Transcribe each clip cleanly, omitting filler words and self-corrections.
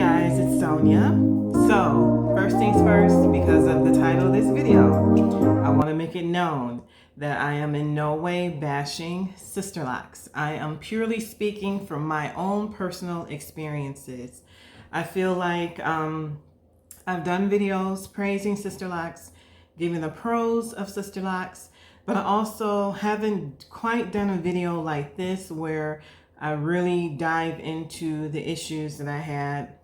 guys, it's Sonia. So, first things first, because of the title of this video, I want to make it known that I am in no way bashing Sisterlocks. I am purely speaking from my own personal experiences. I feel like I've done videos praising Sisterlocks, giving the pros of Sisterlocks, but I also haven't quite done a video like this where I really dive into the issues that I had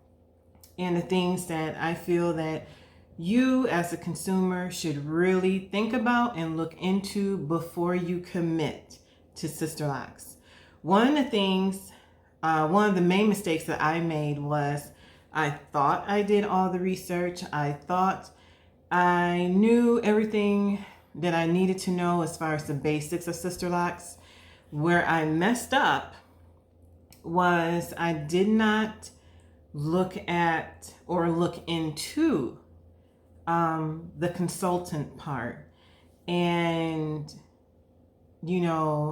and the things that I feel that you as a consumer should really think about and look into before you commit to Sisterlocks. One of the main mistakes that I made was I thought I did all the research. I thought I knew everything that I needed to know as far as the basics of Sisterlocks. Where I messed up was I did not look at or look into the consultant part and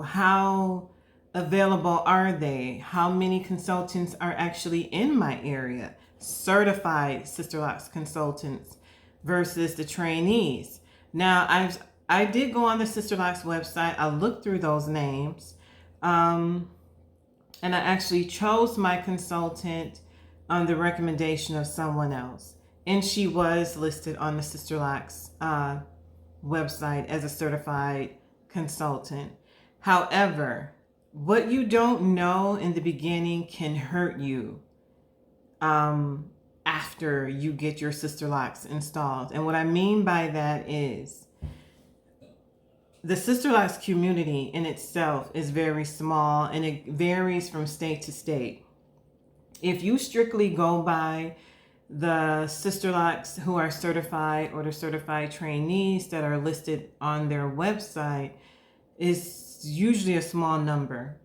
how available are they, how many consultants are actually in my area, certified Sisterlocks consultants versus the trainees. Now I did go on the Sisterlocks website. I looked through those names and I actually chose my consultant on the recommendation of someone else. And she was listed on the Sisterlocks website as a certified consultant. However, what you don't know in the beginning can hurt you after you get your Sisterlocks installed. And what I mean by that is the Sisterlocks community in itself is very small and it varies from state to state. If you strictly go by the Sisterlocks who are certified or the certified trainees that are listed on their website, is usually a small number.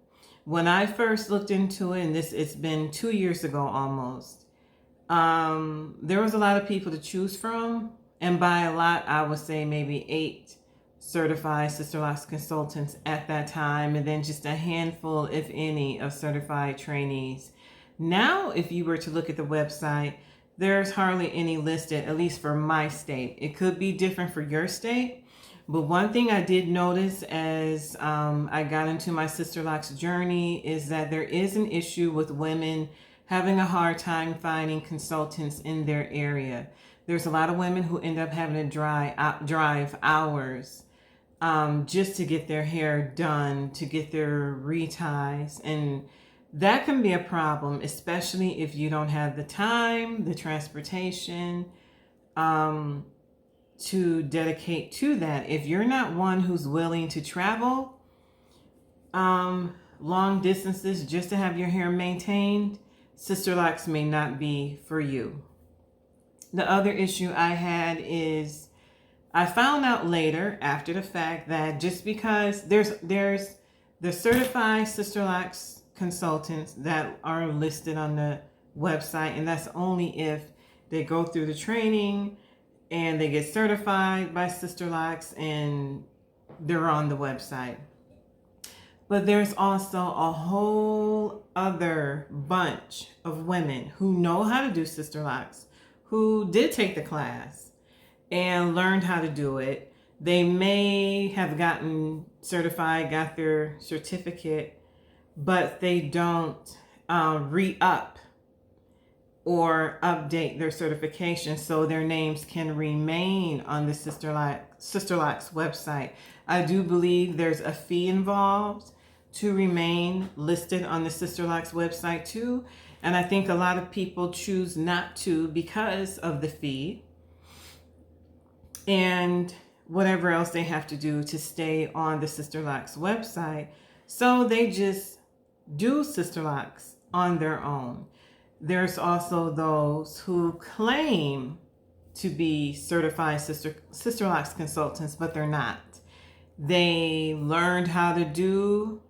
When I first looked into it, and it's been 2 years ago almost, there was a lot of people to choose from. And by a lot, I would say maybe 8 certified Sisterlocks consultants at that time, and then just a handful, if any, of certified trainees. Now, if you were to look at the website, there's hardly any listed, at least for my state. It could be different for your state, but one thing I did notice as I got into my Sisterlocks journey is that there is an issue with women having a hard time finding consultants in their area. There's a lot of women who end up having to drive hours just to get their hair done, to get their reties. And that can be a problem, especially if you don't have the time, the transportation to dedicate to that. If you're not one who's willing to travel long distances just to have your hair maintained, Sisterlocks may not be for you. The other issue I had is I found out later after the fact that just because there's the certified Sisterlocks consultants that are listed on the website, and that's only if they go through the training and they get certified by Sisterlocks and they're on the website. But there's also a whole other bunch of women who know how to do Sisterlocks, who did take the class and learned how to do it. They may have gotten certified, got their certificate, but they don't re-up or update their certification so their names can remain on the Sisterlocks website. I do believe there's a fee involved to remain listed on the Sisterlocks website too. And I think a lot of people choose not to because of the fee and whatever else they have to do to stay on the Sisterlocks website. So they just do Sisterlocks on their own. There's also those who claim to be certified Sisterlocks consultants, but they're not. They learned how to do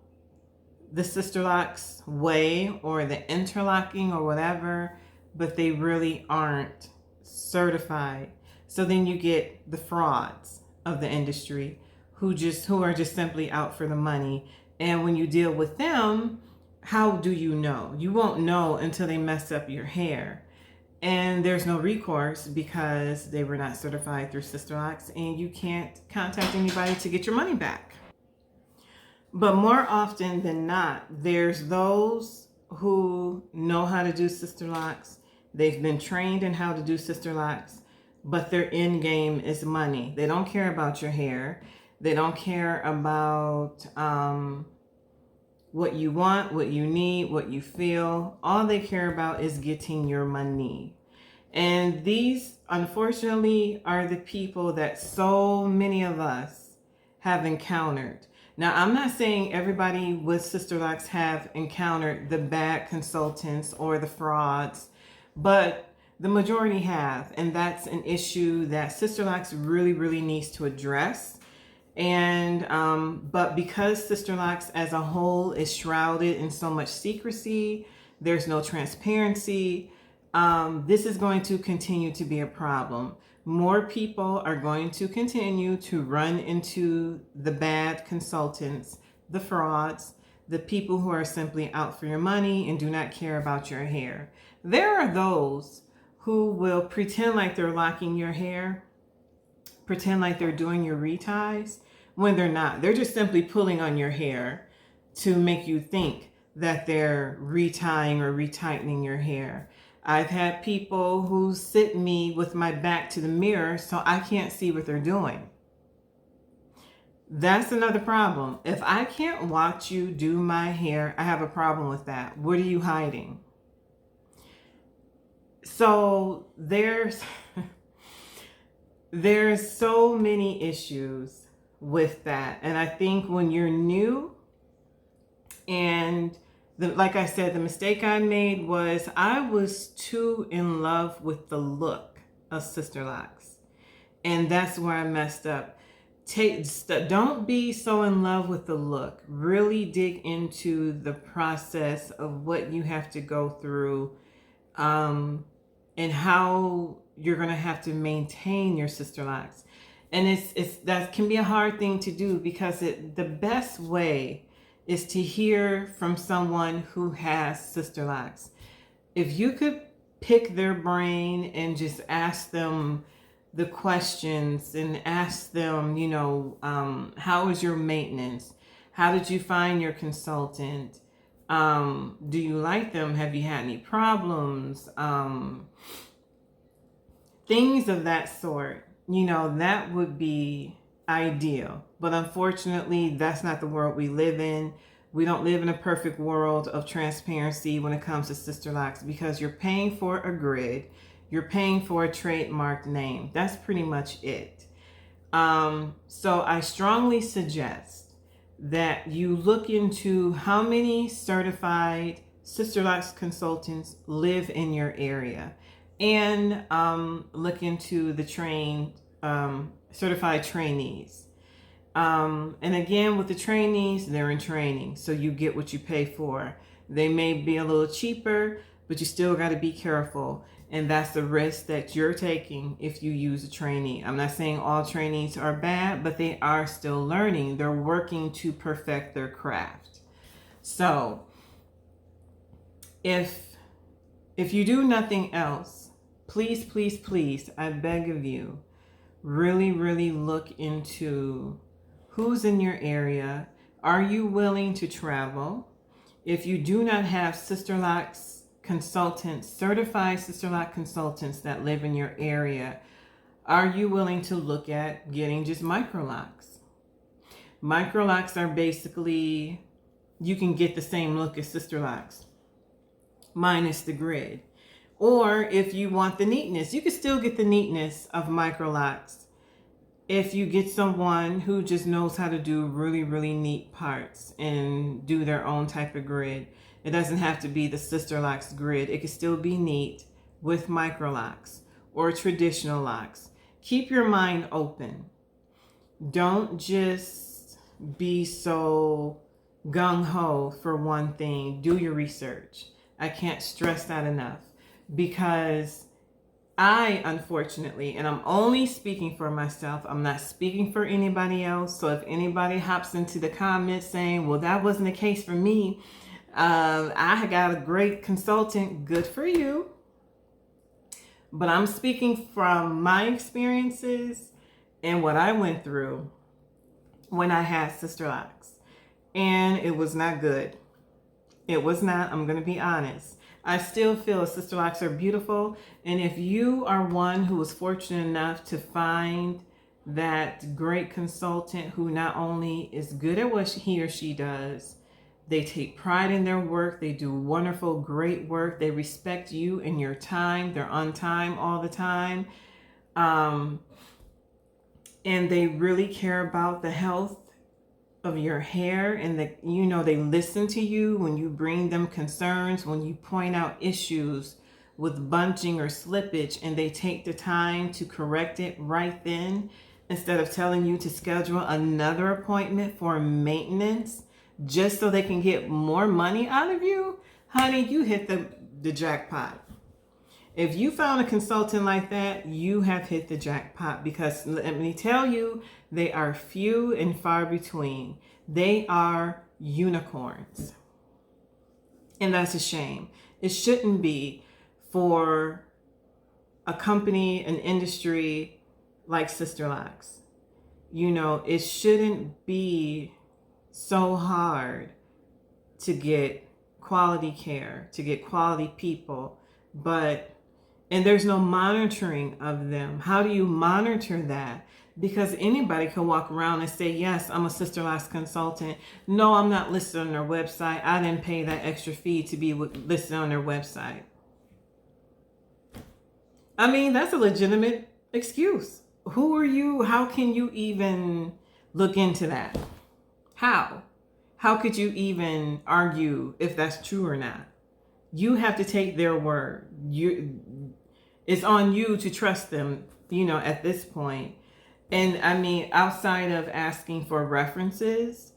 the Sisterlocks way or the interlocking or whatever, but they really aren't certified. So then you get the frauds of the industry who are just simply out for the money. And when you deal with them, how do you know? You won't know until they mess up your hair. And there's no recourse because they were not certified through Sisterlocks, and you can't contact anybody to get your money back. But more often than not, there's those who know how to do Sisterlocks. They've been trained in how to do Sisterlocks, but their end game is money. They don't care about your hair. They don't care about what you want, what you need, what you feel. All they care about is getting your money. And these, unfortunately, are the people that so many of us have encountered. Now, I'm not saying everybody with Sisterlocks have encountered the bad consultants or the frauds, but the majority have. And that's an issue that Sisterlocks really, really needs to address. And but because Sisterlocks as a whole is shrouded in so much secrecy, there's no transparency, this is going to continue to be a problem. More people are going to continue to run into the bad consultants, the frauds, the people who are simply out for your money and do not care about your hair. There are those who will pretend like they're locking your hair, pretend like they're doing your reties when they're not. They're just simply pulling on your hair to make you think that they're retying or retightening your hair. I've had people who sit me with my back to the mirror so I can't see what they're doing. That's another problem. If I can't watch you do my hair, I have a problem with that. What are you hiding? So there's so many issues with that. And I think when you're new, and like I said, the mistake I made was I was too in love with the look of Sisterlocks. And that's where I messed up. Don't be so in love with the look. Really dig into the process of what you have to go through, and how you're going to have to maintain your Sisterlocks. And it's that can be a hard thing to do because the best way is to hear from someone who has Sisterlocks. If you could pick their brain and just ask them the questions and ask them, how is your maintenance? How did you find your consultant? Do you like them? Have you had any problems? Things of that sort, that would be ideal. But unfortunately, that's not the world we live in. We don't live in a perfect world of transparency when it comes to Sisterlocks because you're paying for a grid. You're paying for a trademark name. That's pretty much it. So I strongly suggest that you look into how many certified Sisterlocks consultants live in your area, and look into the certified trainees. And again, with the trainees, they're in training, so you get what you pay for. They may be a little cheaper, but you still got to be careful. And that's the risk that you're taking if you use a trainee. I'm not saying all trainees are bad, but they are still learning. They're working to perfect their craft. So if you do nothing else, please, please, please, I beg of you, really, really look into who's in your area. Are you willing to travel? If you do not have Sisterlocks consultants, certified Sisterlock consultants that live in your area, are you willing to look at getting just microlocks? Microlocks are basically, you can get the same look as Sisterlocks, minus the grid. Or if you want the neatness, you can still get the neatness of microlocks if you get someone who just knows how to do really, really neat parts and do their own type of grid. It doesn't have to be the Sisterlocks grid. It can still be neat with microlocks or traditional locks. Keep your mind open. Don't just be so gung-ho for one thing. Do your research. I can't stress that enough. Because I, unfortunately, and I'm only speaking for myself, I'm not speaking for anybody else. So if anybody hops into the comments saying, well, that wasn't the case for me, I got a great consultant, good for you. But I'm speaking from my experiences and what I went through when I had Sisterlocks. And it was not good. It was not. I'm going to be honest. I still feel Sisterlocks are beautiful. And if you are one who was fortunate enough to find that great consultant who not only is good at what he or she does, they take pride in their work, they do wonderful, great work, they respect you and your time, they're on time all the time, and they really care about the health of your hair, and that, you know, they listen to you when you bring them concerns, when you point out issues with bunching or slippage, and they take the time to correct it right then instead of telling you to schedule another appointment for maintenance just so they can get more money out of you. Honey, you hit the jackpot. If you found a consultant like that, you have hit the jackpot, because let me tell you, they are few and far between. They are unicorns. And that's a shame. It shouldn't be for a company, an industry like Sisterlocks. You know, it shouldn't be so hard to get quality care, to get quality people, and there's no monitoring of them. How do you monitor that? Because anybody can walk around and say, yes, I'm a Sisterlocks consultant. No, I'm not listed on their website. I didn't pay that extra fee to be listed on their website. I mean, that's a legitimate excuse. Who are you? How can you even look into that? How? How could you even argue if that's true or not? You have to take their word. It's on you to trust them, you know, at this point. And I mean, outside of asking for references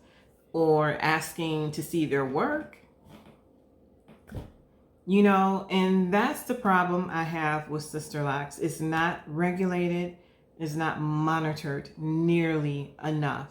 or asking to see their work, you know, and that's the problem I have with Sisterlocks. It's not regulated, it's not monitored nearly enough.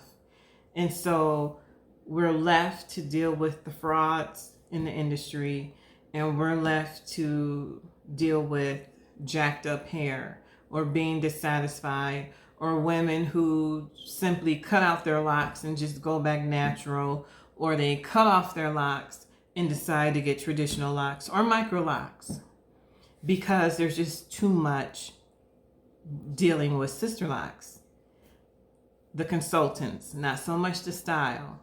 And so we're left to deal with the frauds in the industry, and we're left to deal with jacked up hair or being dissatisfied, or women who simply cut out their locks and just go back natural, or they cut off their locks and decide to get traditional locks or micro locks because there's just too much dealing with Sisterlocks. The consultants, not so much the style.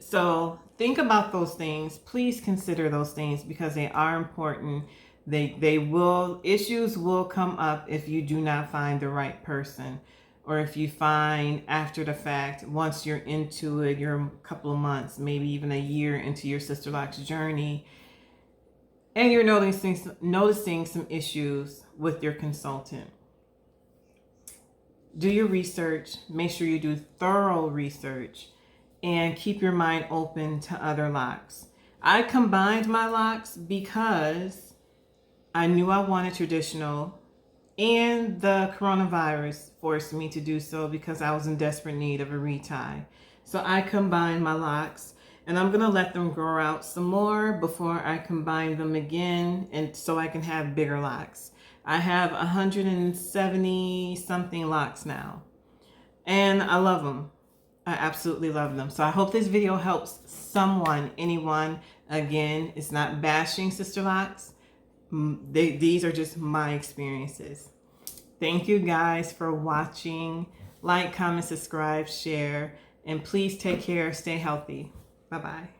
So think about those things. Please consider those things, because they are important. Issues will come up if you do not find the right person, or if you find after the fact, once you're into it, you're a couple of months, maybe even a year into your Sisterlocks journey, and you're noticing some issues with your consultant. Do your research. Make sure you do thorough research, and keep your mind open to other locks. I combined my locks because I knew I wanted traditional, and the coronavirus forced me to do so because I was in desperate need of a retie. So I combined my locks, and I'm going to let them grow out some more before I combine them again, and so I can have bigger locks. I have 170 something locks now, and I love them. I absolutely love them. So I hope this video helps someone, anyone. Again, it's not bashing Sisterlocks. These are just my experiences. Thank you guys for watching. Like, comment, subscribe, share, and please take care. Stay healthy. Bye-bye.